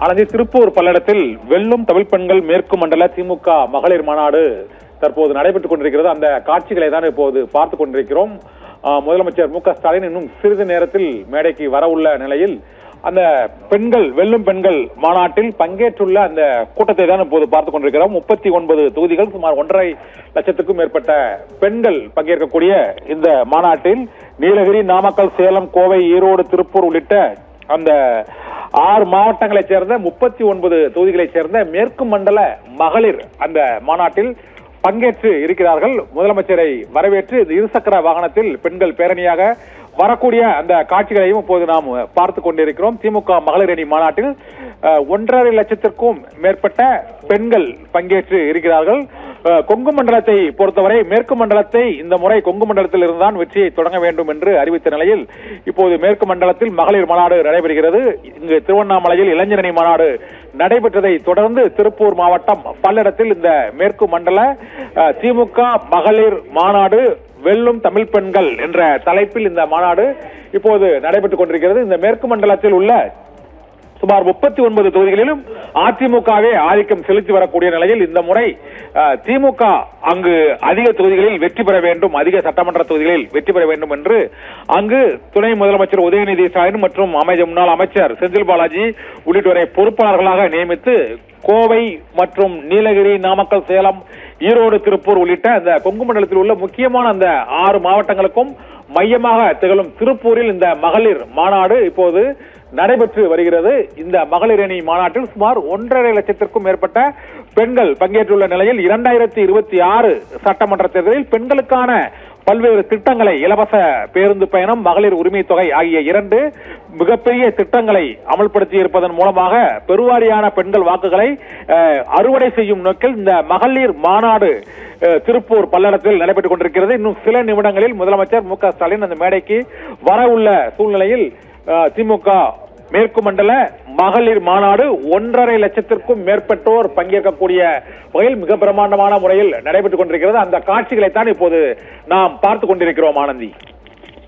ஆனந்தி, திருப்பூர் பல்லடத்தில் வெல்லும் தமிழ் பெண்கள் மேற்கு மண்டல திமுக மகளிர் மாநாடு தற்போது நடைபெற்றுக் கொண்டிருக்கிறது. அந்த காட்சிகளை தான் இப்போது பார்த்துக் கொண்டிருக்கிறோம். முதலமைச்சர் மு.க. ஸ்டாலின் இன்னும் சிறிது நேரத்தில் மேடைக்கு வர உள்ள நிலையில் அந்த பெண்கள் வெல்லும் பெண்கள் மாநாட்டில் பங்கேற்றுள்ள அந்த கூட்டத்தை தான் இப்போது பார்த்துக் கொண்டிருக்கிறோம். 39 தொகுதிகள், சுமார் 1.5 லட்சத்துக்கும் மேற்பட்ட பெண்கள் பங்கேற்கக்கூடிய இந்த மாநாட்டில் நீலகிரி, நாமக்கல், சேலம், கோவை, ஈரோடு, திருப்பூர் உள்ளிட்ட அந்த 6 மாவட்டங்களைச் சேர்ந்த 39 தொகுதிகளைச் சேர்ந்த மேற்கு மண்டல மகளிர் அந்த மாநாட்டில் பங்கேற்று இருக்கிறார்கள். முதலமைச்சரை வரவேற்று இருசக்கர வாகனத்தில் பெண்கள் பேரணியாக வரக்கூடிய அந்த காட்சிகளையும் இப்போது நாம் பார்த்துக் கொண்டிருக்கிறோம். திமுக மகளிர் அணி மாநாட்டில் 1.5 லட்சத்திற்கும் மேற்பட்ட பெண்கள் பங்கேற்று இருக்கிறார்கள். கொங்கு மண்டலத்தை பொறுத்தவரை மேற்கு மண்டலத்தை இந்த முறை கொங்கு மண்டலத்தில் இருந்துதான் வெற்றியை தொடங்க வேண்டும் என்று அறிவித்த நிலையில் இப்போது மேற்கு மண்டலத்தில் மகளிர் மாநாடு நடைபெறுகிறது. இங்கு திருவண்ணாமலையில் இளைஞரணி மாநாடு நடைபெற்றதை தொடர்ந்து திருப்பூர் மாவட்டம் பல்லடத்தில் இந்த மேற்கு மண்டல திமுக மகளிர் மாநாடு வெல்லும் தமிழ் பெண்கள் என்ற தலைப்பில் இந்த மாநாடு இப்போது நடைபெற்றுக் கொண்டிருக்கிறது. இந்த மேற்கு மண்டலத்தில் உள்ள சுமார் 39 தொகுதிகளிலும் அதிமுகவே ஆதிக்கம் செலுத்தி வரக்கூடிய நிலையில் இந்த முறை திமுக அங்கு அதிக தொகுதிகளில் வெற்றி பெற வேண்டும், அதிக சட்டமன்ற தொகுதிகளில் வெற்றி பெற வேண்டும் என்று அங்கு துணை முதலமைச்சர் உதயநிதி ஸ்டாலின் மற்றும் முன்னாள் அமைச்சர் செந்தில் பாலாஜி உள்ளிட்டோரை பொறுப்பாளர்களாக நியமித்து கோவை மற்றும் நீலகிரி, நாமக்கல், சேலம், ஈரோடு, திருப்பூர் உள்ளிட்ட அந்த கொங்கு மண்டலத்தில் உள்ள முக்கியமான அந்த 6 மாவட்டங்களுக்கும் மையமாக திகழும் திருப்பூரில் இந்த மகளிர் மாநாடு இப்போது நடைபெற்று வருகிறது. இந்த மகளிர் அணி மாநாட்டில் சுமார் 1.5 லட்சத்திற்கும் மேற்பட்ட பெண்கள் பங்கேற்றுள்ள நிலையில் 2026 சட்டமன்ற தேர்தலில் பெண்களுக்கான பல்வேறு திட்டங்களை, இலவச பேருந்து பயணம், மகளிர் உரிமை தொகை ஆகிய 2 மிகப்பெரிய திட்டங்களை அமல்படுத்தி இருப்பதன் மூலமாக பெருவாரியான பெண்கள் வாக்குகளை அறுவடை செய்யும் நோக்கில் இந்த மகளிர் மாநாடு திருப்பூர் பல்லடத்தில் நடைபெற்றுக் கொண்டிருக்கிறது. இன்னும் சில நிமிடங்களில் முதலமைச்சர் மு.க. ஸ்டாலின் அந்த மேடைக்கு வர உள்ள சூழ்நிலையில் திமுக மேற்கு மண்டல மகளிர் மாநாடு 1.5 லட்சத்திற்கும் மேற்பட்டோர் பங்கேற்கக்கூடிய வகையில் மிக பிரமாண்டமான முறையில் நடைபெற்றுக் கொண்டிருக்கிறது. அந்த காட்சிகளைத்தான் இப்போது நாம் பார்த்துக் கொண்டிருக்கிறோம். ஆனந்தி.